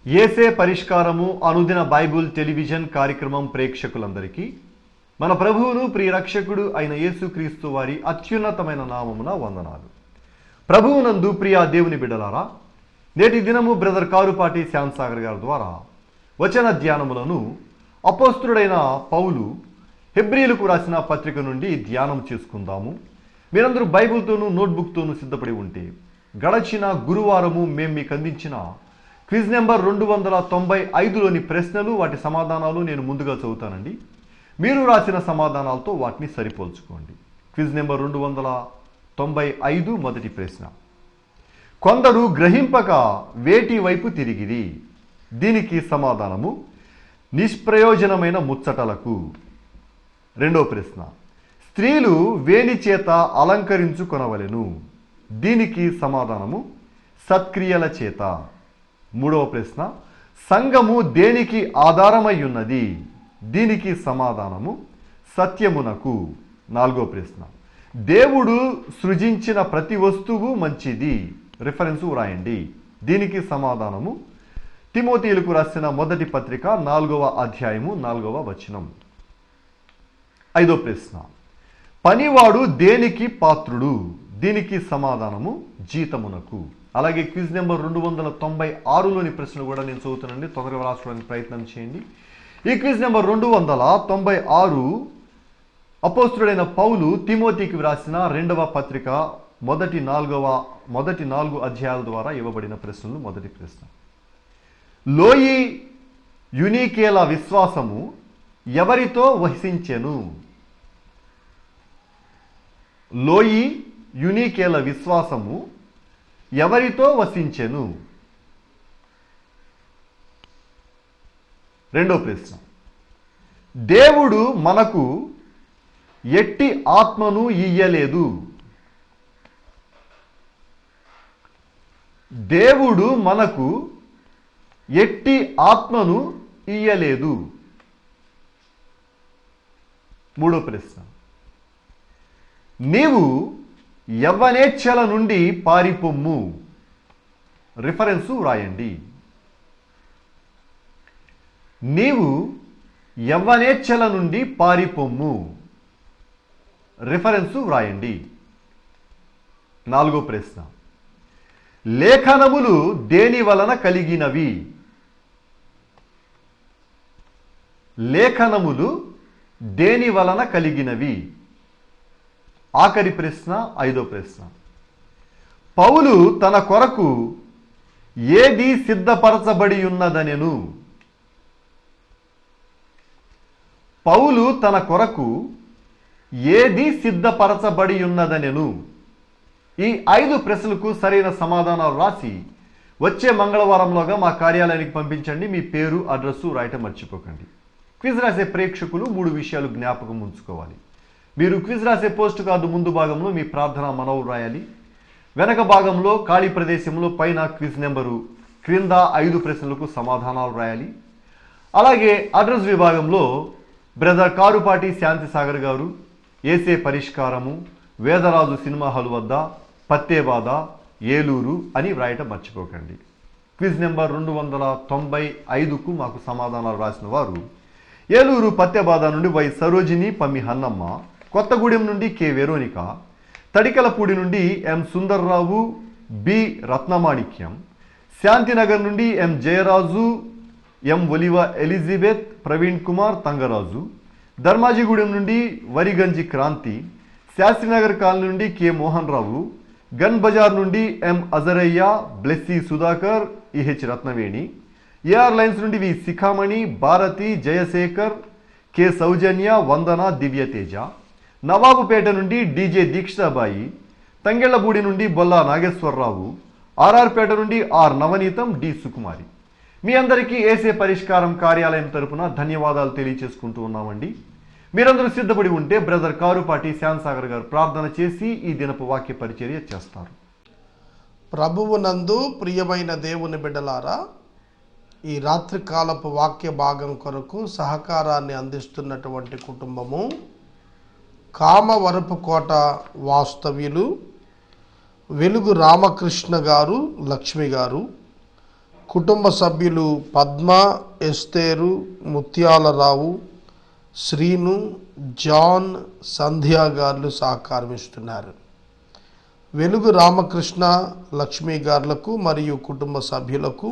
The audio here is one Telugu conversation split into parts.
యేసే పరిష్కారము అనుదిన బైబుల్ టెలివిజన్ కార్యక్రమం ప్రేక్షకులందరికీ మన ప్రభువును ప్రియరక్షకుడు అయిన యేసుక్రీస్తు వారి అత్యున్నతమైన నామమున వందనాలు. ప్రభువునందు ప్రియ దేవుని బిడ్డలారా, నేటి దినము బ్రదర్ కారుపాటి శ్యాంసాగర్ గారి ద్వారా వచన ధ్యానములను అపోస్తుడైన పౌలు హెబ్రీలకు రాసిన పత్రిక నుండి ధ్యానం చేసుకుందాము. మీరందరూ బైబిల్తోనూ నోట్బుక్తోనూ సిద్ధపడి ఉంటే గడచిన గురువారము మేము మీకు అందించిన క్విజ్ నెంబర్ 295లోని ప్రశ్నలు, వాటి సమాధానాలు నేను ముందుగా చదువుతానండి. మీరు రాసిన సమాధానాలతో వాటిని సరిపోల్చుకోండి. క్విజ్ నెంబర్ 295 మొదటి ప్రశ్న. కొందరు గ్రహింపక వేటి వైపు తిరిగిరి. దీనికి సమాధానము నిష్ప్రయోజనమైన ముచ్చటలకు. రెండో ప్రశ్న. స్త్రీలు వేణి చేత అలంకరించుకొనవలెను. దీనికి సమాధానము సత్క్రియల చేత. మూడవ ప్రశ్న. సంఘము దేనికి ఆధారమై ఉన్నది. దీనికి సమాధానము సత్యమునకు. నాలుగో ప్రశ్న. దేవుడు సృజించిన ప్రతి వస్తువు మంచిది. రిఫరెన్స్ వ్రాయండి. దీనికి సమాధానము తిమోతీయులకు రాసిన మొదటి పత్రిక 4వ అధ్యాయము 4వ వచనం. ఐదో ప్రశ్న. పనివాడు దేనికి పాత్రుడు. దీనికి సమాధానము జీతమునకు. అలాగే క్విజ్ నెంబర్ 296లోని ప్రశ్నలు కూడా నేను చదువుతానండి, తొందరగా రాసుకోవడానికి ప్రయత్నం చేయండి. ఈ క్విజ్ నెంబర్ 296 అపోస్తుడైన పౌలు తిమోతికి వ్రాసిన 2వ పత్రిక మొదటి 4 అధ్యాయాల ద్వారా ఇవ్వబడిన ప్రశ్నలు. మొదటి ప్రశ్న. లోయి యునీకేల విశ్వాసము ఎవరితో వసించెను. లోయి యునీకేల విశ్వాసము ఎవరితో వసించెను. రెండో ప్రశ్న. దేవుడు మనకు ఎట్టి ఆత్మను ఇయ్యలేదు. దేవుడు మనకు ఎట్టి ఆత్మను ఇయ్యలేదు. మూడో ప్రశ్న. నీవు యవ్వనేచ్ఛల నుండి పారిపొమ్ము. రిఫరెన్సు వ్రాయండి. నీవు యవ్వనేచ్ఛల నుండి పారిపొమ్ము. రిఫరెన్సు వ్రాయండి. నాలుగో ప్రశ్న. లేఖనములు దేని వలన కలిగినవి. లేఖనములు దేని వలన కలిగినవి. ఆఖరి ప్రశ్న, ఐదో ప్రశ్న. పౌలు తన కొరకు ఏది సిద్ధపరచబడి ఉన్నదనెను. పౌలు తన కొరకు ఏది సిద్ధపరచబడి ఉన్నదనెను. ఈ 5 ప్రశ్నలకు సరైన సమాధానాలు రాసి వచ్చే మంగళవారంలోగా మా కార్యాలయానికి పంపించండి. మీ పేరు, అడ్రస్సు రాయటం మర్చిపోకండి. క్విజ్ రాసే ప్రేక్షకులు 3 విషయాలు జ్ఞాపకం ఉంచుకోవాలి. మీరు క్విజ్ రాసే పోస్ట్ కార్డు ముందు భాగంలో మీ ప్రార్థన మనవులు రాయాలి. వెనక భాగంలో ఖాళీ ప్రదేశంలో పైన క్విజ్ నెంబరు, క్రింద 5 ప్రశ్నలకు సమాధానాలు రాయాలి. అలాగే అడ్రస్ విభాగంలో బ్రదర్ కారుపాటి శాంతిసాగర్ గారు, యేసే పరిష్కారము, వేదరాజు సినిమా హాల్ వద్ద, పత్తేబాద, ఏలూరు అని వ్రాయటం మర్చిపోకండి. క్విజ్ నెంబర్ 295కు మాకు సమాధానాలు రాసిన వారు ఏలూరు పత్తేబాద నుండి వై సరోజిని పమ్మి హన్నమ్మ, కొత్తగూడెం నుండి కె వెరోనిక, తడికలపూడి నుండి ఎం సుందర్రావు, బి రత్నమాణిక్యం, శాంతినగర్ నుండి M Jayaraju, M Oliva Elizabeth, Praveen Kumar Thangaraju, Dharmajigudem నుండి వరిగంజి క్రాంతి, శాస్త్రినగర్ కాలనీ నుండి కె మోహన్ రావు, గన్ బజార్ నుండి M Ajarayya, Blessy Sudhakar, E H Ratnaveni, A R lines నుండి వి శిఖామణి, భారతి, జయశేఖర్, కె సౌజన్య, వందన, దివ్యతేజ, నవాబుపేట నుండి డీజే దీక్షాబాయి, తంగెళ్లబూడి నుండి బొల్లా నాగేశ్వరరావు, ఆర్ఆర్పేట నుండి ఆర్ నవనీతం, డి సుకుమారి. మీ అందరికీ యేసే పరిష్కారం కార్యాలయం తరపున ధన్యవాదాలు తెలియచేసుకుంటూ ఉన్నామండి. మీరందరూ సిద్ధపడి ఉంటే బ్రదర్ కారుపాటి శ్యాంసాగర్ గారు ప్రార్థన చేసి ఈ దినపు వాక్య పరిచర్య చేస్తారు. ప్రభువునందు ప్రియమైన దేవుని బిడ్డలారా, ఈ రాత్రికాలపు వాక్య భాగం కొరకు సహకారాన్ని అందిస్తున్నటువంటి కుటుంబము కామవరపుకోట వాస్తవ్యులు వెలుగు రామకృష్ణ గారు, లక్ష్మి గారు, కుటుంబ సభ్యులు పద్మ, ఎస్తేరు, ముత్యాలరావు, శ్రీను, జాన్, సంధ్యా గారులు సహకారం ఇస్తున్నారు. వెలుగు రామకృష్ణ, లక్ష్మీ గారులకు మరియు కుటుంబ సభ్యులకు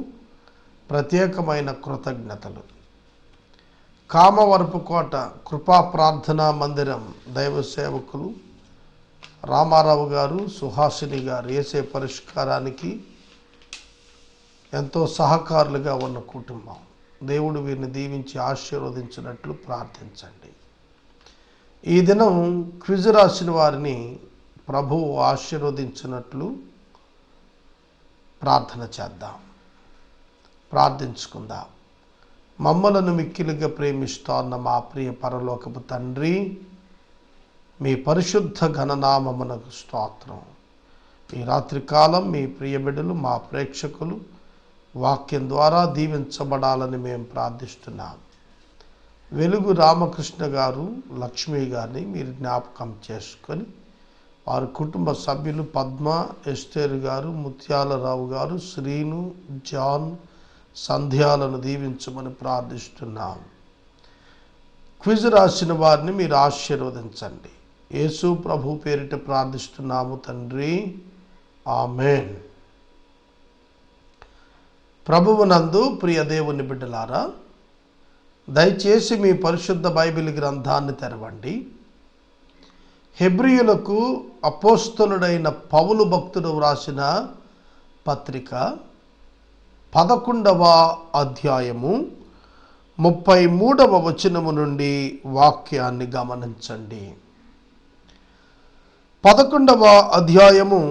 ప్రత్యేకమైన కృతజ్ఞతలు. కామవరపుకోట కృపా ప్రార్థనా మందిరం దైవ సేవకులు రామారావు గారు, సుహాసిని గారు యేసే పరిష్కారానికి ఎంతో సహకారులుగా ఉన్న కుటుంబం. దేవుడు వీరిని దీవించి ఆశీర్వదించినట్లు ప్రార్థించండి. ఈ దినం క్విజ్ రాసిన వారిని ప్రభువు ఆశీర్వదించినట్లు ప్రార్థన చేద్దాం, ప్రార్థించుకుందాం. మమ్మలను మిక్కిలిగా ప్రేమిస్తోన్న మా ప్రియ పరలోకపు తండ్రి, మీ పరిశుద్ధ ఘననామమునకు స్తోత్రం. ఈ రాత్రికాలం మీ ప్రియ బిడ్డలు, మా ప్రేక్షకులు వాక్యం ద్వారా దీవించబడాలని మేము ప్రార్థిస్తున్నాం. వెలుగు రామకృష్ణ గారు, లక్ష్మీ గారిని మీరు జ్ఞాపకం చేసుకొని వారి కుటుంబ సభ్యులు పద్మ, ఎస్తేరు గారు, ముత్యాలరావు గారు, శ్రీను, జాన్, సంధ్యాలను దీవించమని ప్రార్థిస్తున్నాం. క్విజ్ రాసిన వారిని మీరు ఆశీర్వదించండి. యేసు ప్రభు పేరిట ప్రార్థిస్తున్నాము తండ్రి, ఆమేన్. ప్రభువునందు ప్రియ దేవుని బిడ్డలారా, దయచేసి మీ పరిశుద్ధ బైబిల్ గ్రంథాన్ని తెరవండి. హెబ్రీయులకు అపోస్తలుడైన పౌలు భక్తుడు వ్రాసిన పత్రిక 11వ అధ్యాయము 33వ వచనము నుండి వాక్యాన్ని గమనించండి. 11వ అధ్యాయము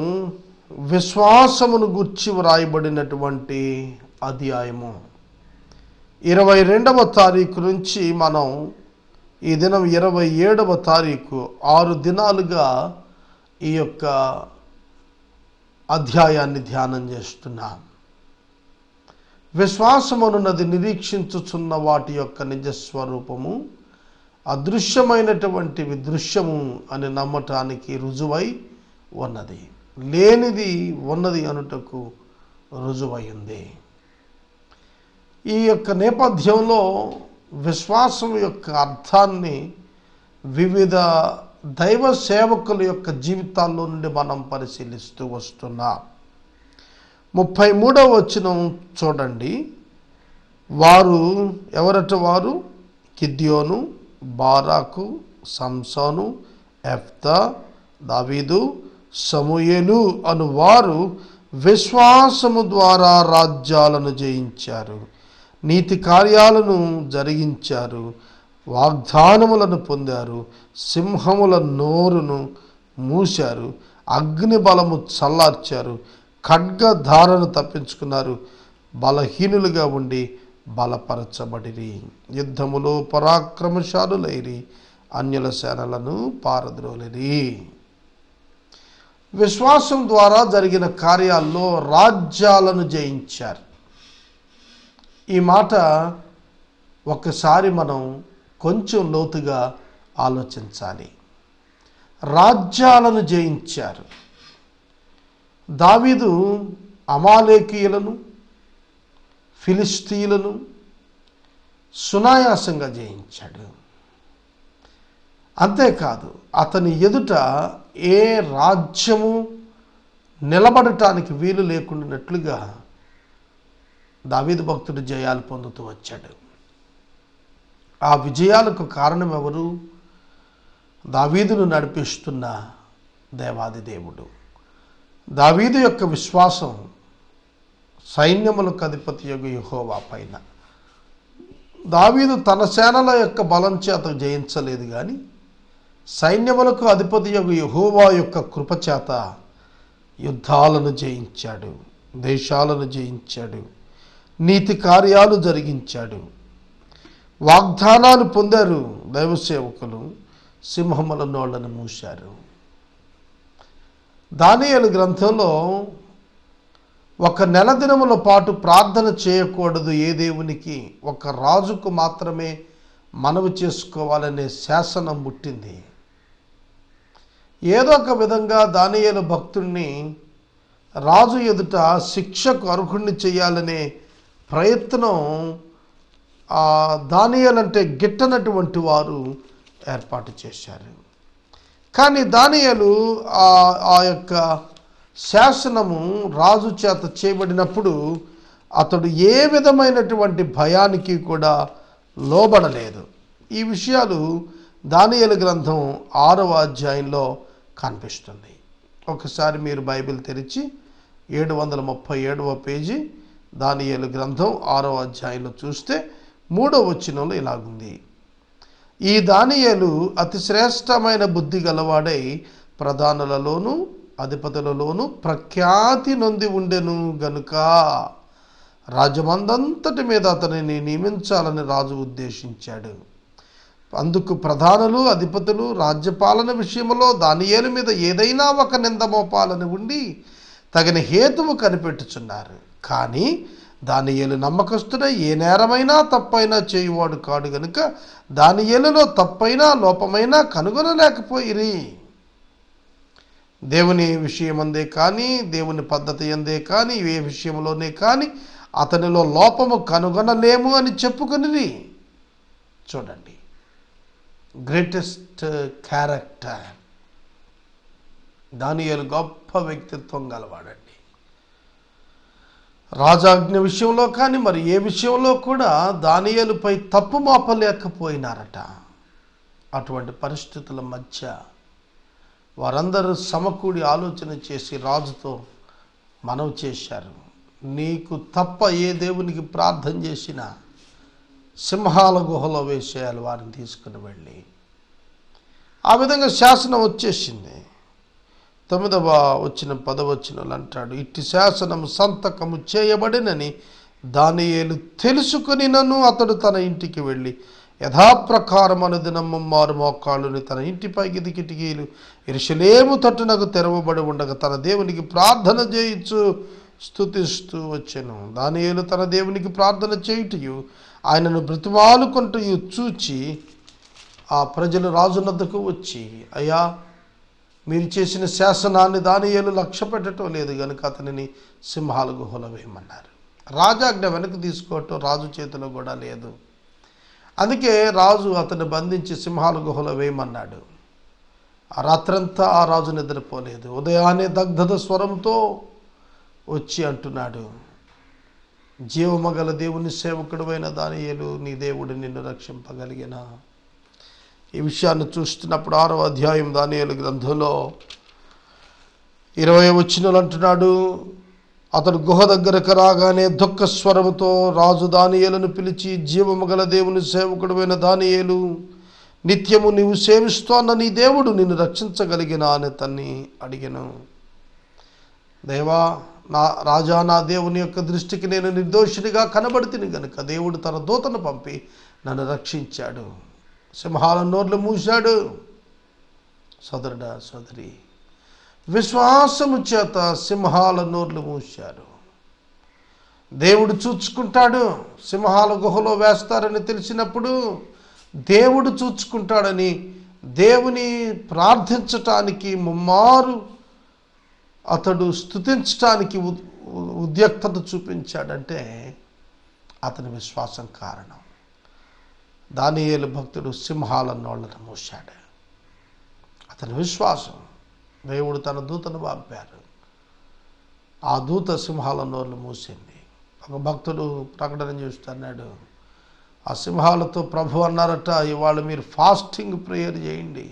విశ్వాసమును గూర్చి వ్రాయబడినటువంటి అధ్యాయము. 22వ తారీఖు నుంచి మనం ఈ దినం 27వ తారీఖు 6 దినాలుగా ఈ యొక్క అధ్యాయాన్ని ధ్యానం చేస్తున్నాం. విశ్వాసమునున్నది నిరీక్షించుచున్న వాటి యొక్క నిజస్వరూపము, అదృశ్యమైనటువంటివి దృశ్యము అని నమ్మటానికి రుజువై ఉన్నది, లేనిది ఉన్నది అనుటకు రుజువైంది. ఈ యొక్క నేపథ్యంలో విశ్వాసం యొక్క అర్థాన్ని వివిధ దైవ సేవకుల యొక్క జీవితాల్లో నుండి మనం పరిశీలిస్తూ వస్తున్నాం. 33వ వచనం చూడండి. వారు ఎవరట? వారు గిద్యోను, బారాకు, సంసోను, యెఫ్తా, దావీదు, సమూయేలు అను వారు విశ్వాసము ద్వారా రాజ్యాలను జయించారు, నీతి కార్యాలను జరిగించారు, వాగ్దానములను పొందారు, సింహముల నోరును మూశారు, అగ్ని బలము చల్లార్చారు, ఖడ్గధారను తప్పించుకున్నారు, బలహీనులుగా ఉండి బలపరచబడిరి, యుద్ధములో పరాక్రమశాలులైరి, అన్యుల సేనలను పారద్రోలిరి. విశ్వాసం ద్వారా జరిగిన కార్యాల్లో రాజ్యాలను జయించారు. ఈ మాట ఒక్కసారి మనం కొంచెం లోతుగా ఆలోచించాలి. రాజ్యాలను జయించారు. దావీదు అమాలేకీయులను, ఫిలిస్తీయులను సునాయాసంగా జయించాడు. అంతేకాదు, అతని ఎదుట ఏ రాజ్యము నిలబడటానికి వీలు లేకుండానట్లుగా దావీదు భక్తుడు జయాలు పొందుతూ వచ్చాడు. ఆ విజయాలకు కారణం ఎవరు? దావీదును నడిపిస్తున్న దేవాది దేవుడు. దావీదు యొక్క విశ్వాసం సైన్యములకు అధిపతి యెహోవా పైన. దావీదు తన సేనల యొక్క బలం చేత జయించలేదు, కానీ సైన్యములకు అధిపతి యెహోవా యొక్క కృపచేత యుద్ధాలను జయించాడు, దేశాలను జయించాడు, నీతి కార్యాలు జరిగించాడు, వాగ్దానాలు పొందారు. దైవ సేవకులు సింహముల నోళ్లను మూశారు. దానియేలు గ్రంథంలో ఒక నెల దినముల పాటు ప్రార్థన చేయకూడదు ఏ దేవునికి, ఒక రాజుకు మాత్రమే మనవి చేసుకోవాలనే శాసనం పుట్టింది. ఏదో ఒక విధంగా దానియేలు భక్తుడిని రాజు ఎదుట శిక్షకు అర్హుణ్ణి చేయాలనే ప్రయత్నం దానియేలంటే గిట్టనటువంటి వారు ఏర్పాటు చేశారు. కానీ దానియేలు ఆ యొక్క శాసనము రాజు చేత చేయబడినప్పుడు అతడు ఏ విధమైనటువంటి భయానికి కూడా లోబడలేదు. ఈ విషయాలు దానియేలు గ్రంథం 6వ అధ్యాయంలో కనిపిస్తుంది. ఒకసారి మీరు బైబిల్ తెరిచి 737వ పేజీ దానియేలు గ్రంథం 6వ అధ్యాయంలో చూస్తే 3వ వచనంలో ఇలాగుంది: ఈ దానియేలు అతి శ్రేష్టమైన బుద్ధి గలవాడై ప్రధానులలోను అధిపతులలోను ప్రఖ్యాతి నొంది ఉండెను గనుక రాజ్యమందంతటి మీద అతనిని నియమించాలని రాజు ఉద్దేశించాడు. అందుకు ప్రధానులు అధిపతులు రాజ్యపాలన విషయంలో దానియేలు మీద ఏదైనా ఒక నింద మోపాలని ఉండి తగిన హేతువు కనిపెట్టుచున్నారు. కానీ దానియేలు నమ్మకస్తుడై ఏ నేరమైనా తప్పైనా చేయువాడు కాడు గనుక దానియేలులో తప్పైనా లోపమైనా కనుగొనలేకపోయిరి. దేవుని విషయమందే కానీ దేవుని పద్ధతి అందే కానీ ఏ విషయంలోనే కానీ అతనిలో లోపము కనుగొనలేము అని చెప్పుకుని. చూడండి, గ్రేటెస్ట్ క్యారెక్టర్. దానియేలు గొప్ప వ్యక్తిత్వం గలవాడండి. రాజాజ్ఞ విషయంలో కానీ మరి ఏ విషయంలో కూడా దానియేలుపై తప్పు మాపలేకపోయినారట. అటువంటి పరిస్థితుల మధ్య వారందరూ సమకూడి ఆలోచన చేసి రాజుతో మనవి చేశారు, నీకు తప్ప ఏ దేవునికి ప్రార్థన చేసినా సింహాల గుహలో వేసేయాలి వారిని తీసుకుని వెళ్ళి. ఆ విధంగా శాసనం వచ్చేసింది. 9వ వచనం 10వ వచనంలో అంటాడు, ఇట్టి శాసనము సంతకము చేయబడినని దానియేలు తెలుసుకునినను అతడు తన ఇంటికి వెళ్ళి యథాప్రకారం అనుదినము మారు మోకాళ్ళుని తన ఇంటిపైకి కిటికీలు యెరూషలేము తట్టునకు తెరవబడి ఉండగా తన దేవునికి ప్రార్థన చేయుచు స్తుతిస్తూ వచ్చెను. దానియేలు తన దేవునికి ప్రార్థన చేయుటయు ఆయనను బ్రతిమాలుకొంటూ చూచి ఆ ప్రజలు రాజునద్దకు వచ్చి, అయ్యా, మీరు చేసిన శాసనాన్ని దానియేలు లక్ష్య పెట్టడం లేదు కనుక అతనిని సింహాల గుహలో వేయమన్నారు. రాజాజ్ఞ వెనక్కి తీసుకోవటం రాజు చేతిలో కూడా లేదు. అందుకే రాజు అతన్ని బంధించి సింహాల గుహలో వేయమన్నాడు. ఆ రాత్రంతా ఆ రాజు నిద్రపోలేదు. ఉదయాన్నే దగ్ధత స్వరంతో వచ్చి అంటున్నాడు, జీవమగల దేవుని సేవకుడువైన దానియేలు, నీ దేవుడు నిన్ను రక్షింపగలిగిన. ఈ విషయాన్ని చూస్తున్నప్పుడు 6వ అధ్యాయం దానియేలు గ్రంథంలో 20వ వచనంలో అంటున్నాడు, అతడు గుహ దగ్గరకు రాగానే దుఃఖ స్వరముతో రాజు దానియేలును పిలిచి, జీవము గల దేవుని సేవకుడువైన దానియేలు, నిత్యము నీవు సేవిస్తోన్న నీ దేవుడు నిన్ను రక్షించగలిగిన అని తన్ని అడిగెను. దేవా, నా రాజా, నా దేవుని యొక్క దృష్టికి నేను నిర్దోషినిగా కనబడితిని గనుక దేవుడు తన దూతను పంపి నన్ను రక్షించాడు. సింహాల నోర్లు మూశాడు. సోదరుడా, సోదరి, విశ్వాసము చేత సింహాల నోర్లు మూశారు. దేవుడు చూచుకుంటాడు. సింహాల గుహలో వేస్తారని తెలిసినప్పుడు దేవుడు చూచుకుంటాడని దేవుని ప్రార్థించటానికి ముమ్మారు అతడు స్తుతించటానికి ఉద్యుక్తత చూపించాడంటే అతని విశ్వాసం కారణం. దానియేలు భక్తుడు సింహాల నోళ్లను మూశాడు. అతని విశ్వాసం. దేవుడు తన దూతను పంపారు. ఆ దూత సింహాల నోళ్ళు మూసింది. ఒక భక్తుడు ప్రకటన చేస్తున్నాడు, ఆ సింహాలతో ప్రభు అన్నారట, ఇవాళ మీరు ఫాస్టింగ్ ప్రేయర్ చేయండి,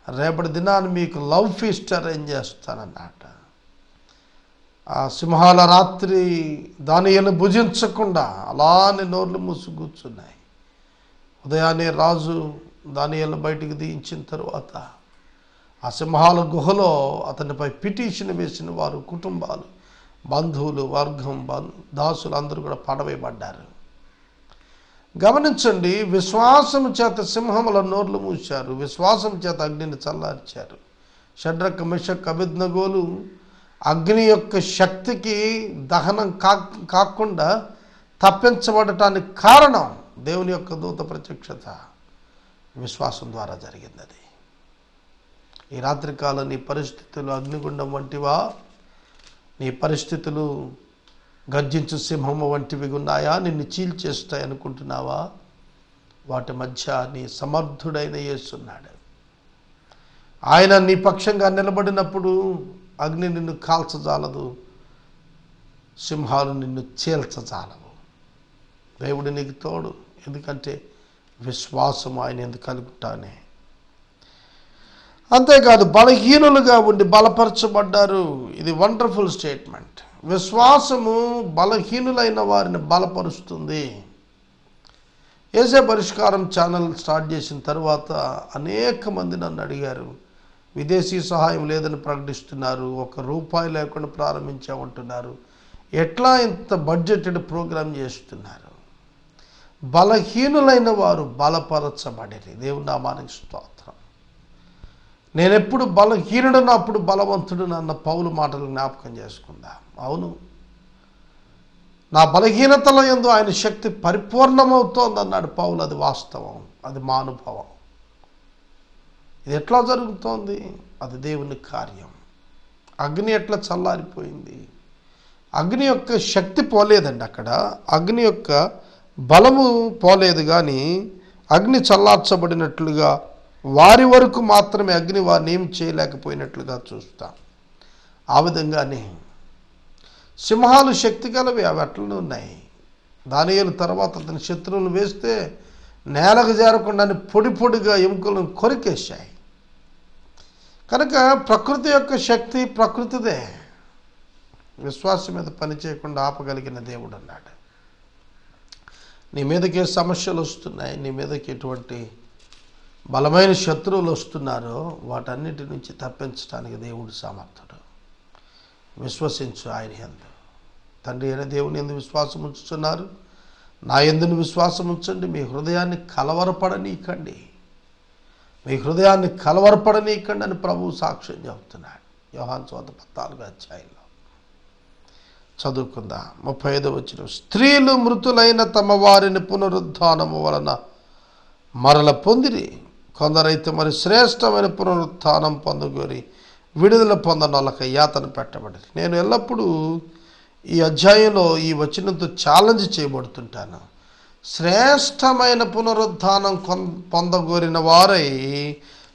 రేపటి దినాన్ని మీకు లవ్ ఫీస్ట్ అరేంజ్ చేస్తానన్నట. ఆ సింహాల రాత్రి దానియేలు భుజించకుండా అలానే నోర్లు మూసి కూర్చున్నాయి. ఉదయాన్నే రాజు దానియేలు బయటికి దించిన తరువాత ఆ సింహాల గుహలో అతనిపై పిటిషన్ వేసిన వారు, కుటుంబాలు, బంధువులు, వర్గం, దాసులు అందరూ కూడా పడవేయబడ్డారు. గమనించండి, విశ్వాసం చేత సింహముల నోర్లు మూశారు, విశ్వాసం చేత అగ్నిని చల్లార్చారు. షడ్రక్, మెషక్, అబేద్నెగోలు అగ్ని యొక్క శక్తికి దహనం కాకుండా తప్పించబడటానికి కారణం దేవుని యొక్క దూత ప్రత్యక్షత, విశ్వాసం ద్వారా జరిగింది. ఈ రాత్రికాలం నీ పరిస్థితులు అగ్నిగుండం వంటివా? నీ పరిస్థితులు గర్జించు సింహము వంటివి ఉన్నాయా, నిన్ను చీల్చేస్తాయి అనుకుంటున్నావా? వాటి మధ్య నీ సమర్థుడైన యేసున్నాడు. ఆయన నీ పక్షంగా నిలబడినప్పుడు అగ్ని నిన్ను కాల్చజాలదు, సింహాలు నిన్ను చీల్చజాలవు. దేవుడు నీకు తోడు, ఎందుకంటే విశ్వాసం ఆయన ఎందుకు కలుగుతానే. అంతేకాదు, బలహీనులుగా ఉండి బలపరచబడ్డారు. ఇది వండర్ఫుల్ స్టేట్మెంట్. విశ్వాసము బలహీనులైన వారిని బలపరుస్తుంది. ఏసే పరిష్కారం ఛానల్ స్టార్ట్ చేసిన తర్వాత అనేక మంది నన్ను అడిగారు, విదేశీ సహాయం లేదని ప్రకటిస్తున్నారు, ₹1 లేకుండా ప్రారంభించామంటున్నారు, ఎట్లా ఇంత బడ్జెటెడ్ ప్రోగ్రాం చేస్తున్నారు? బలహీనులైన వారు బలపరచబడేది. దేవుని నామానికి స్తోత్రం. నేనెప్పుడు బలహీనుడను అప్పుడు బలవంతుడు అన్న పౌలు మాటలు జ్ఞాపకం చేసుకుందాం. అవును, నా బలహీనతల యందు ఆయన శక్తి పరిపూర్ణమవుతోంది అన్నాడు పౌలు. అది వాస్తవం, అది మా అనుభవం. ఇది ఎట్లా జరుగుతోంది? అది దేవుని కార్యం. అగ్ని ఎట్లా చల్లారిపోయింది? అగ్ని యొక్క శక్తి పోలేదండి, అక్కడ అగ్ని యొక్క బలము పోలేదు, కానీ అగ్ని చల్లార్చబడినట్లుగా వారి వరకు మాత్రమే అగ్ని వారిని ఏం చేయలేకపోయినట్లుగా చూస్తాం. ఆ విధంగానే సింహాలు శక్తి గలవి, అవి అట్లనే ఉన్నాయి. దానియేలు తర్వాత అతని శత్రువులు వేస్తే నేలకు చేరకుండా పొడి పొడిగా ఎముకలను కొరికేశాయి. కనుక ప్రకృతి యొక్క శక్తి ప్రకృతిదే. విశ్వాసం మీద పని చేయకుండా ఆపగలిగిన దేవుడు అన్నాడు. నీ మీదకి ఏ సమస్యలు వస్తున్నాయి, నీ మీదకి ఎటువంటి బలమైన శత్రువులు వస్తున్నారో వాటన్నిటి నుంచి తప్పించడానికి దేవుడు సమర్థుడు. విశ్వసించు ఆయన యందు. తండ్రి అయిన దేవుని యందు విశ్వాసం ఉంచుతున్నారు, నా యందును విశ్వాసం ఉంచండి. మీ హృదయాన్ని కలవరపడనీకండి, మీ హృదయాన్ని కలవరపడనీకండి అని ప్రభువు సాక్ష్యం చెబుతున్నాడు. యోహాను 14 చదువుకుందాం. 35 స్త్రీలు మృతులైన తమ వారిని పునరుద్ధానము వలన మరల పొందిరి, కొందరైతే మరి శ్రేష్టమైన పునరుత్థానం పొందగోరి విడుదల పొందనొల్లక యాతన పెట్టబడి. నేను ఎల్లప్పుడూ ఈ అధ్యాయంలో ఈ వచనంతో ఛాలెంజ్ చేయబడుతుంటాను. శ్రేష్టమైన పునరుద్ధానం పొందగోరిన వారై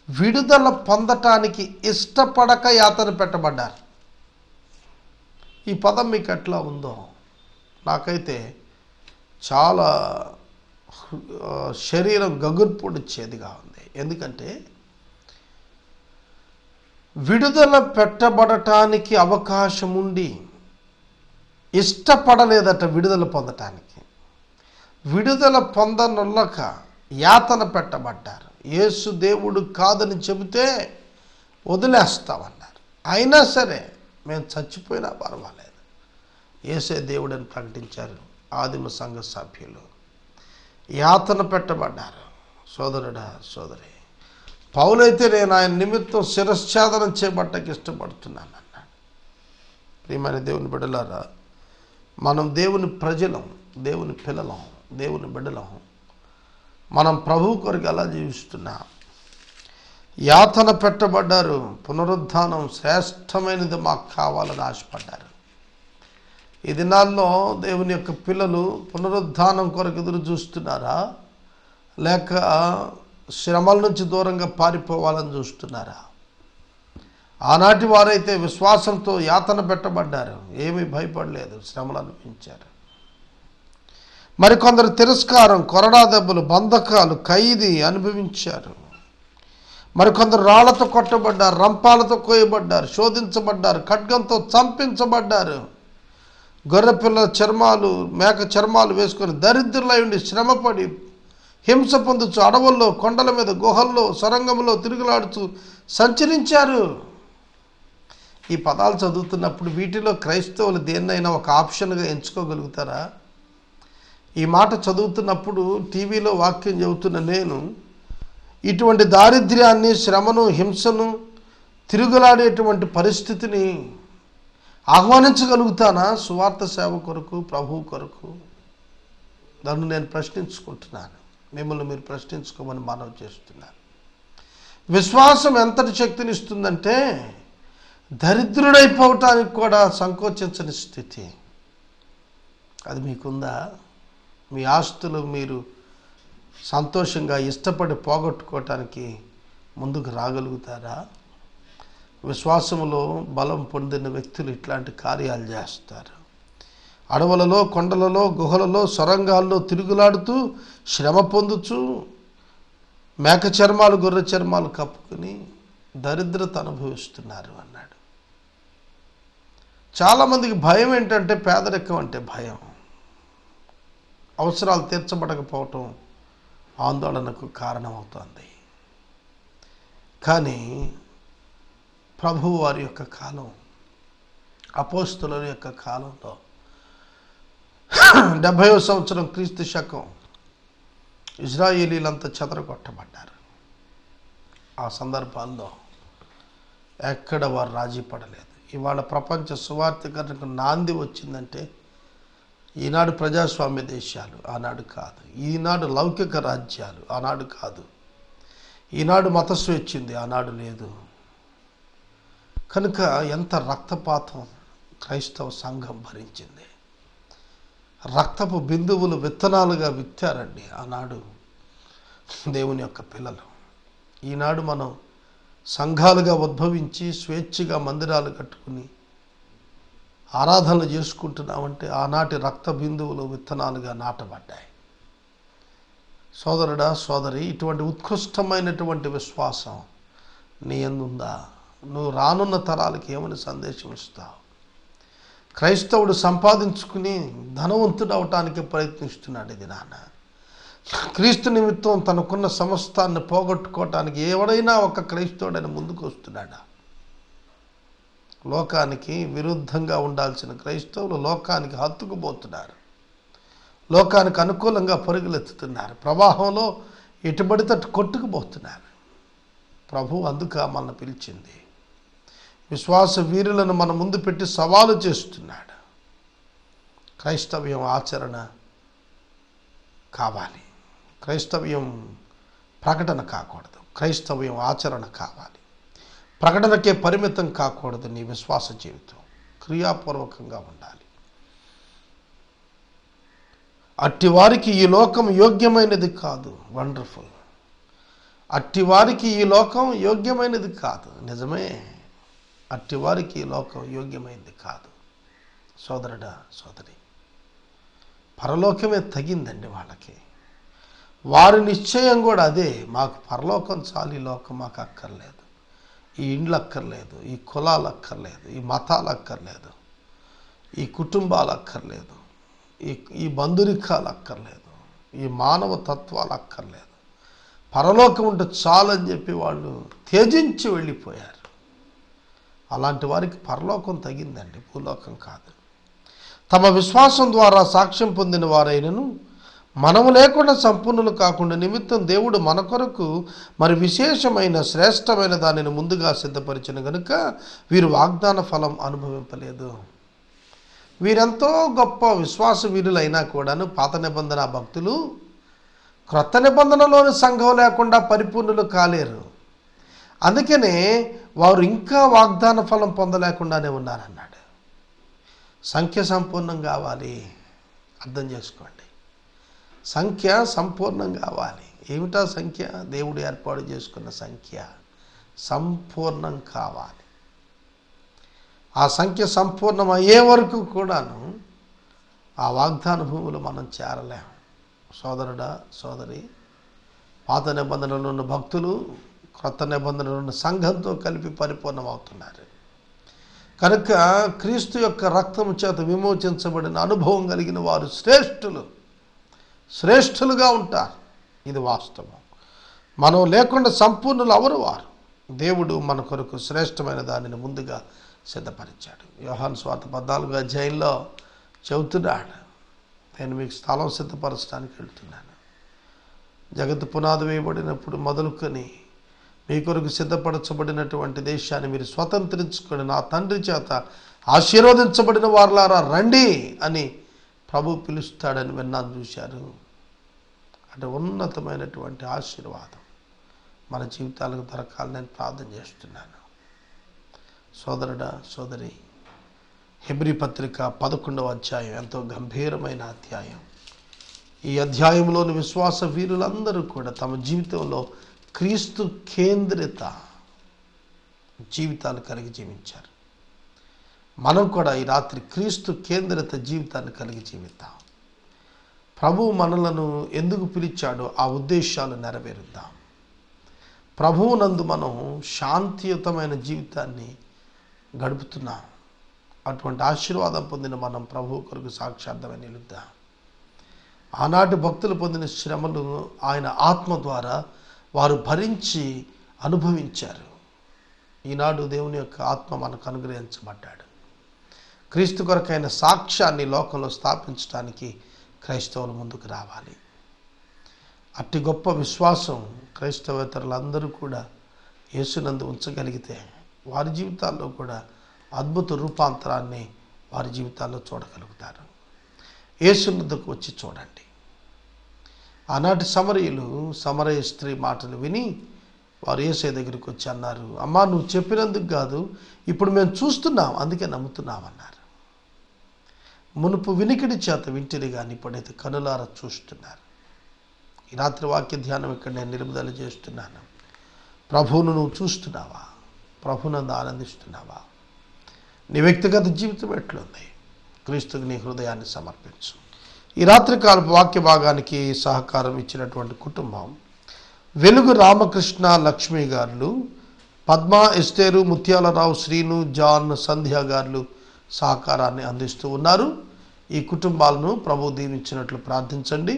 విడుదల పొందటానికి ఇష్టపడక యాతన పెట్టబడ్డారు. ఈ పదం మీకు ఎట్లా ఉందో? నాకైతే చాలా శరీరం గగుర్పొడిచేదిగా ఉంది. ఎందుకంటే విడుదల పెట్టబడటానికి అవకాశం ఉండి ఇష్టపడలేదట విడుదల పొందటానికి. విడుదల పొందనొల్లక యాతన పెట్టబడ్డారు. యేసు దేవుడు కాదని చెబితే వదిలేస్తామన్నారు. అయినా సరే మేము చచ్చిపోయినా పర్వాలేదు, యేసే దేవుడని ప్రకటించారు ఆదిమ సంఘ సభ్యులు. యాతన పెట్టబడ్డారు. సోదరుడా, సోదరి, పౌలైతే నేను ఆయన నిమిత్తం శిరశ్ఛేదనం చేపట్టకి ఇష్టపడుతున్నాను అన్నాడు. ప్రియమైన దేవుని బిడ్డలారా, మనం దేవుని ప్రజలం, దేవుని పిల్లలం, దేవుని బిడ్డలం. మనం ప్రభువు కొరకు ఎలా జీవిస్తున్నాం? యాతన పెట్టబడ్డారు. పునరుద్ధానం శ్రేష్టమైనది మాకు కావాలని ఆశపడ్డారు. ఈ దినాల్లో దేవుని యొక్క పిల్లలు పునరుద్ధానం కొరకు ఎదురు చూస్తున్నారా, లేక శ్రమల నుంచి దూరంగా పారిపోవాలని చూస్తున్నారా? ఆనాటి వారైతే విశ్వాసంతో యాతన పెట్టబడ్డారు, ఏమీ భయపడలేదు, శ్రమలు అనుభవించారు. మరికొందరు తిరస్కారం, కొరడా దెబ్బలు, బంధకాలు, ఖైదీ అనుభవించారు. మరికొందరు రాళ్లతో కొట్టబడ్డారు, రంపాలతో కోయబడ్డారు, శోధించబడ్డారు, ఖడ్గంతో చంపించబడ్డారు. గొర్రెపిల్లల చర్మాలు, మేక చర్మాలు వేసుకొని దరిద్రులై ఉండి శ్రమపడి హింస పొందుచు అడవుల్లో, కొండల మీద, గుహల్లో, సొరంగంలో తిరుగులాడుతూ సంచరించారు. ఈ పదాలు చదువుతున్నప్పుడు వీటిలో క్రైస్తవులు దేన్నైనా ఒక ఆప్షన్గా ఎంచుకోగలుగుతారా? ఈ మాట చదువుతున్నప్పుడు టీవీలో వాక్యం చెబుతున్న నేను ఇటువంటి దారిద్ర్యాన్ని, శ్రమను, హింసను, తిరుగులాడేటువంటి పరిస్థితిని ఆహ్వానించగలుగుతానా సువార్త సేవ కొరకు, ప్రభువు కొరకు? నన్ను నేను ప్రశ్నించుకుంటున్నాను, మిమ్మల్ని మీరు ప్రశ్నించుకోమని మనవి చేస్తున్నాను. విశ్వాసం ఎంతటి శక్తినిస్తుందంటే దరిద్రుడైపోవటానికి కూడా సంకోచించని స్థితి. అది మీకుందా? మీ ఆస్తులు మీరు సంతోషంగా ఇష్టపడి పోగొట్టుకోవటానికి ముందుకు రాగలుగుతారా? విశ్వాసములో బలం పొందిన వ్యక్తులు ఇట్లాంటి కార్యాలు చేస్తారు. అడవులలో, కొండలలో, గుహలలో, సొరంగాల్లో తిరుగులాడుతూ శ్రమ పొందుచు మేక చర్మాలు, గొర్రె చర్మాలు కప్పుకుని దరిద్రత అనుభవిస్తున్నారు అన్నాడు. చాలామందికి భయం ఏంటంటే పేదరికం అంటే భయం. అవసరాలు తీర్చబడకపోవటం ఆందోళనకు కారణమవుతుంది. కానీ ప్రభువు వారి యొక్క కాలం, అపోస్తలుల యొక్క కాలంలో 70వ సంవత్సరం క్రీస్తు శకం ఇజ్రాయేలీలంతా చెదరగొట్టబడ్డారు. ఆ సందర్భాల్లో ఎక్కడ వారు రాజీ పడలేదు. ఇవాళ ప్రపంచ సువార్థీకరణకు నాంది వచ్చిందంటే ఈనాడు ప్రజాస్వామ్య దేశాలు, ఆనాడు కాదు. ఈనాడు లౌకిక రాజ్యాలు, ఆనాడు కాదు. ఈనాడు మత స్వేచ్ఛింది, ఆనాడు లేదు. కనుక ఎంత రక్తపాతం క్రైస్తవ సంఘం భరించింది. రక్తపు బిందువులు విత్తనాలుగా విత్తారండి ఆనాడు దేవుని యొక్క పిల్లలు. ఈనాడు మనం సంఘాలుగా ఉద్భవించి స్వేచ్ఛగా మందిరాలు కట్టుకుని ఆరాధనలు చేసుకుంటున్నామంటే ఆనాటి రక్త బిందువులు విత్తనాలుగా నాటబడ్డాయి. సోదరుడా, సోదరి, ఇటువంటి ఉత్కృష్టమైనటువంటి విశ్వాసం నీ యందుందా? నువ్వు రానున్న తరాలకి ఏమని సందేశం ఇస్తావు? క్రైస్తవుడు సంపాదించుకుని ధనవంతుడు అవటానికి ప్రయత్నిస్తున్నాడు. ఇది నాన్న క్రీస్తు నిమిత్తం తనకున్న సమస్తాన్ని పోగొట్టుకోవటానికి ఎవడైనా ఒక క్రైస్తవుడైనా ముందుకు వస్తున్నాడా? లోకానికి విరుద్ధంగా ఉండాల్సిన క్రైస్తవులు లోకానికి హత్తుకుపోతున్నారు. లోకానికి అనుకూలంగా పరుగులెత్తుతున్నారు. ప్రవాహంలో ఎటుబడితే అటు కొట్టుకుపోతున్నారు. ప్రభు అందుక మనల్ని పిలిచింది. విశ్వాస వీరులను మన ముందు పెట్టి సవాలు చేస్తున్నాడు. క్రైస్తవ్యం ఆచరణ కావాలి. క్రైస్తవ్యం ప్రకటన కాకూడదు. క్రైస్తవ్యం ఆచరణ కావాలి. ప్రకటనకే పరిమితం కాకూడదు. నీ విశ్వాస జీవితం క్రియాపూర్వకంగా ఉండాలి. అట్టివారికి ఈ లోకం యోగ్యమైనది కాదు. వండర్ఫుల్. అట్టివారికి ఈ లోకం యోగ్యమైనది కాదు. నిజమే, అట్టివారికి ఈ లోకం యోగ్యమైనది కాదు. సోదరుడా, సోదరి, పరలోకమే తగిందండి వాళ్ళకి. వారి నిశ్చయం కూడా అదే. మాకు పరలోకం చాలు, ఈ లోకం మాకు అక్కర్లేదు. ఈ ఇండ్లు అక్కర్లేదు, ఈ కులాలు అక్కర్లేదు, ఈ మతాలు అక్కర్లేదు, ఈ కుటుంబాలు అక్కర్లేదు, ఈ బంధురికాలు అక్కర్లేదు, ఈ మానవ తత్వాలు అక్కర్లేదు. పరలోకం ఉంటే చాలని చెప్పి వాళ్ళు త్యజించి వెళ్ళిపోయారు. అలాంటి వారికి పరలోకం తగిందండి, భూలోకం కాదు. తమ విశ్వాసం ద్వారా సాక్ష్యం పొందిన వారైనను మనము లేకుండా సంపూర్ణులు కాకుండా నిమిత్తం దేవుడు మన కొరకు మరి విశేషమైన శ్రేష్టమైన దానిని ముందుగా సిద్ధపరిచిన గనుక వీరు వాగ్దాన ఫలం అనుభవింపలేదు. వీరెంతో గొప్ప విశ్వాస వీరులైనా కూడాను పాత నిబంధన భక్తులు క్రొత్త నిబంధనలోని సంఘం లేకుండా పరిపూర్ణులు కాలేరు. అందుకనే వారు ఇంకా వాగ్దాన ఫలం పొందలేకుండానే ఉన్నారన్నాడు. సంఖ్య సంపూర్ణం కావాలి. అర్థం చేసుకోండి, సంఖ్య సంపూర్ణం కావాలి. ఏమిటా సంఖ్య? దేవుడు ఏర్పాటు చేసుకున్న సంఖ్య సంపూర్ణం కావాలి. ఆ సంఖ్య సంపూర్ణం అయ్యే వరకు కూడాను ఆ వాగ్దాన భూములు మనం చేరలేము. సోదరుడా, సోదరి, పాత నిబంధనలు ఉన్న భక్తులు క్రొత్త నిబంధనలు ఉన్న సంఘంతో కలిపి పరిపూర్ణమవుతున్నారు. కనుక క్రీస్తు యొక్క రక్తము చేత విమోచించబడిన అనుభవం కలిగిన వారు శ్రేష్ఠులుగా ఉంటారు. ఇది వాస్తవం. మనం లేకుండా సంపూర్ణులు అవరు వారు. దేవుడు మన కొరకు శ్రేష్టమైన దానిని ముందుగా సిద్ధపరిచాడు. యోహాను సువార్త 14వ అధ్యాయంలో చెబుతున్నాడు, నేను మీకు స్థలం సిద్ధపరచడానికి వెళ్తున్నాను. జగత్తు పునాది వేయబడినప్పుడు మొదలుకొని మీ కొరకు సిద్ధపరచబడినటువంటి దేశాన్ని మీరు స్వతంత్రించుకొని నా తండ్రి చేత ఆశీర్వదించబడిన వారులారా రండి అని ప్రభు పిలుస్తాడని విన్నాను, చూశారు. అంటే ఉన్నతమైనటువంటి ఆశీర్వాదం మన జీవితాలకు దొరకాలని నేను ప్రార్థన చేస్తున్నాను. సోదరుడా, సోదరి, హెబ్రీ పత్రిక 11వ అధ్యాయం ఎంతో గంభీరమైన అధ్యాయం. ఈ అధ్యాయంలోని విశ్వాస వీరులందరూ కూడా తమ జీవితంలో క్రీస్తు కేంద్రిత జీవితాలు కలిగి జీవించారు. మనం కూడా ఈ రాత్రి క్రీస్తు కేంద్రిత జీవితాన్ని కలిగి జీవిద్దాం. ప్రభువు మనలను ఎందుకు పిలిచాడో ఆ ఉద్దేశాలు నెరవేరుద్దాం. ప్రభువునందు మనం శాంతియుతమైన జీవితాన్ని గడుపుతున్నాం. అటువంటి ఆశీర్వాదం పొందిన మనం ప్రభువు కొరకు సాక్షార్థమై నిలుద్దాం. ఆనాటి భక్తులు పొందిన శ్రమలు ఆయన ఆత్మ ద్వారా వారు భరించి అనుభవించారు. ఈనాడు దేవుని యొక్క ఆత్మ మనకు అనుగ్రహించబడ్డాడు. క్రీస్తు కొరకైన సాక్ష్యాన్ని లోకంలో స్థాపించడానికి క్రైస్తవులు ముందుకు రావాలి. అట్టి గొప్ప విశ్వాసం క్రైస్తవేతరులందరూ కూడా యేసునందు ఉంచగలిగితే వారి జీవితాల్లో కూడా అద్భుత రూపాంతరాన్ని వారి జీవితాల్లో చూడగలుగుతారు. యేసునందుకు వచ్చి చూడండి. ఆనాటి సమరయ స్త్రీ మాటలు విని వారు యేసయ్య దగ్గరికి వచ్చి అన్నారు, అమ్మా నువ్వు చెప్పినందుకు కాదు, ఇప్పుడు మేము చూస్తున్నాం అందుకే నమ్ముతున్నామన్నారు. మునుపు వినికిడి చేత వింటిరి కానీ ఇప్పుడైతే కనులారా చూస్తున్నారు. ఈ రాత్రి వాక్య ధ్యానం ఇక్కడ నేను నిలుపుదల చేస్తున్నాను. ప్రభువును నువ్వు చూస్తున్నావా? ప్రభునందు ఆనందిస్తున్నావా? నీ వ్యక్తిగత జీవితం ఎట్లుంది? క్రీస్తుకు నీ హృదయాన్ని సమర్పించు. ఈ రాత్రికాలపు వాక్య భాగానికి సహకారం ఇచ్చినటువంటి కుటుంబం వెలుగు రామకృష్ణ లక్ష్మి గారు, పద్మా ఎస్తేరు, ముత్యాలరావు, శ్రీను, జాన్, సంధ్య గారు సహకారాన్ని అందిస్తూ ఉన్నారు. ఈ కుటుంబాలను ప్రభు దీవించినట్లు ప్రార్థించండి.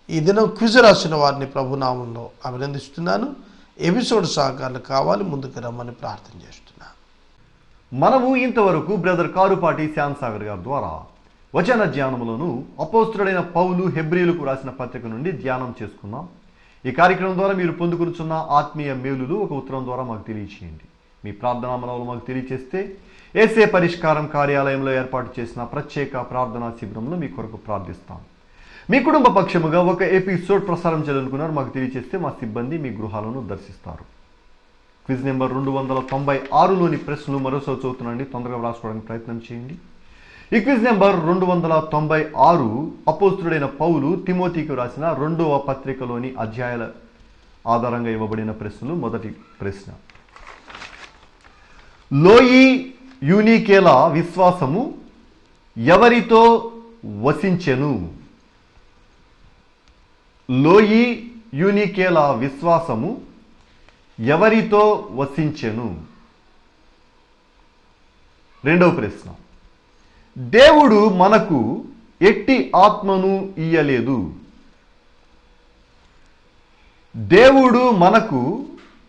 ఈ దినం క్విజ్ రాసిన వారిని ప్రభునామంలో అభినందిస్తున్నాను. ఎపిసోడ్ సహకారాలు కావాలి, ముందుకు రమ్మని ప్రార్థన చేస్తున్నాను. మనము ఇంతవరకు బ్రదర్ కారుపాటి శ్యామ్ సాగర్ గారి ద్వారా వచన ధ్యానములను అపోస్తుడైన పౌలు హెబ్రీలకు రాసిన పత్రిక నుండి ధ్యానం చేసుకున్నాం. ఈ కార్యక్రమం ద్వారా మీరు పొందుకున్న ఆత్మీయ మేలులు ఒక ఉత్తరం ద్వారా మాకు తెలియచేయండి. మీ ప్రార్థనా మనవులు మాకు తెలియచేస్తే ఏసే పరిష్కారం కార్యాలయంలో ఏర్పాటు చేసిన ప్రత్యేక ప్రార్థనా శిబిరంలో మీ కొరకు ప్రార్థిస్తాం. మీ కుటుంబ పక్షముగా ఒక ఎపిసోడ్ ప్రసారం చేయాలనుకున్నారు మాకు తెలియచేస్తే మా సిబ్బంది మీ గృహాలను దర్శిస్తారు. క్విజ్ నెంబర్ 296లోని ప్రశ్నలు మరోసారి చదువుతున్నాండి, తొందరగా వ్రాసుకోవడానికి ప్రయత్నం చేయండి. ఈ క్విజ్ నెంబర్ 296 అపోస్తుడైన పౌలు తిమోతికి రాసిన 2వ పత్రికలోని అధ్యాయాల ఆధారంగా ఇవ్వబడిన ప్రశ్నలు. మొదటి ప్రశ్న, లోయి యూనికేల విశ్వాసము ఎవరితో వసించెను? లోయి యూనికేల విశ్వాసము ఎవరితో వసించెను? రెండవ ప్రశ్న, దేవుడు మనకు ఎట్టి ఆత్మను ఇయ్యలేదు? దేవుడు మనకు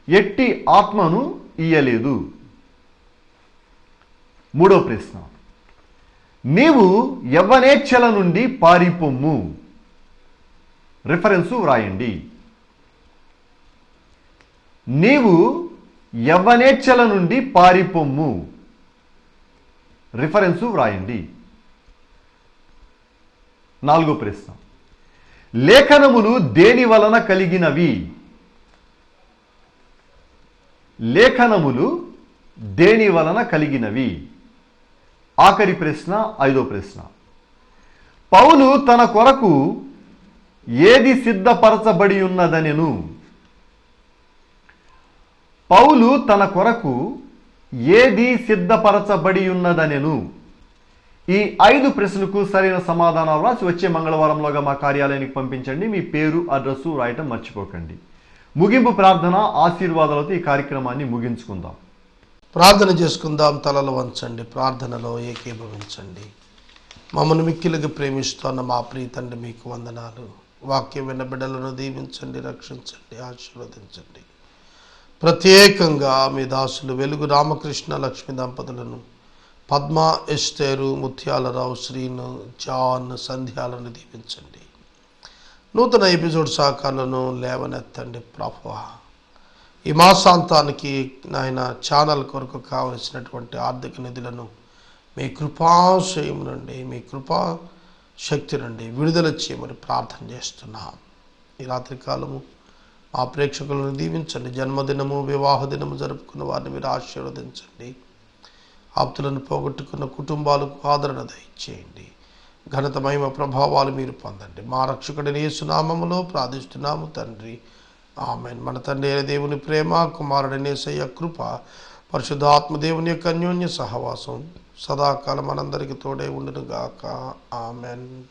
ఎట్టి ఆత్మను ఇయ్యలేదు. మూడో ప్రశ్న, నీవు యవ్వనేచ్ఛల నుండి పారిపొమ్ము. రిఫరెన్సు వ్రాయండి. నీవు యవ్వనేచ్ఛల నుండి పారిపొమ్ము. రిఫరెన్సు వ్రాయండి. నాలుగో ప్రశ్న, లేఖనములు దేని వలన కలిగినవి? లేఖనములు దేని వలన కలిగినవి? ఆఖరి ప్రశ్న, ఐదో ప్రశ్న, పౌలు తన కొరకు ఏది సిద్ధపరచబడి ఉన్నదనెను? పౌలు తన కొరకు ఏది సిద్ధపరచబడి ఉన్నదనెను? ఈ 5 ప్రశ్నలకు సరైన సమాధానాలు రాసి వచ్చే మంగళవారంలోగా మా కార్యాలయానికి పంపించండి. మీ పేరు, అడ్రస్సు రాయటం మర్చిపోకండి. ముగింపు ప్రార్థన ఆశీర్వాదాలతో ఈ కార్యక్రమాన్ని ముగించుకుందాం. ప్రార్థన చేసుకుందాం. తలలు వంచండి, ప్రార్థనలో ఏకీభవించండి. మమ్మల్ని మిక్కిలిగా ప్రేమిస్తున్న మా ప్రియ తండ్రి మీకు వందనాలు. వాక్యం విన్న బిడ్డలను దీవించండి, రక్షించండి, ఆశీర్వదించండి. ప్రత్యేకంగా మీ దాసులు వెలుగు రామకృష్ణ లక్ష్మి దంపతులను, పద్మా ఎస్తేరు, ముత్యాలరావు, శ్రీను, జాన్, సంధ్యాలను దీవించండి. నూతన ఎపిసోడ్ సహకారాలను లేవనెత్తండి ప్రభువా. ఈ మాసాంతానికి నాయన ఛానల్ కొరకు కావలసినటువంటి ఆర్థిక నిధులను మీ కృపాశయం నుండి, మీ కృపా శక్తి నుండి విడుదల చేయమని ప్రార్థన చేస్తున్నాం. ఈ రాత్రికాలము మా ప్రేక్షకులను దీవించండి. జన్మదినము, వివాహ దినము జరుపుకున్న వారిని మీరు ఆశీర్వదించండి, ఆప్తులను పోగొట్టుకున్న కుటుంబాలకు ఆదరణ దయచేయండి. ఘనత మహిమ ప్రభావాలు మీరు పొందండి. మా రక్షకుడిని యేసు నామములో ప్రార్థిస్తున్నాము తండ్రి, ఆమేన్. మన తండ్రి అయిన దేవుని ప్రేమ, కుమారుడైన యేసయ్య కృప, పరిశుద్ధాత్మ దేవుని యొక్క అన్యోన్య సహవాసం సదాకాలం మనందరికీ తోడే ఉండును గాక. ఆమేన్.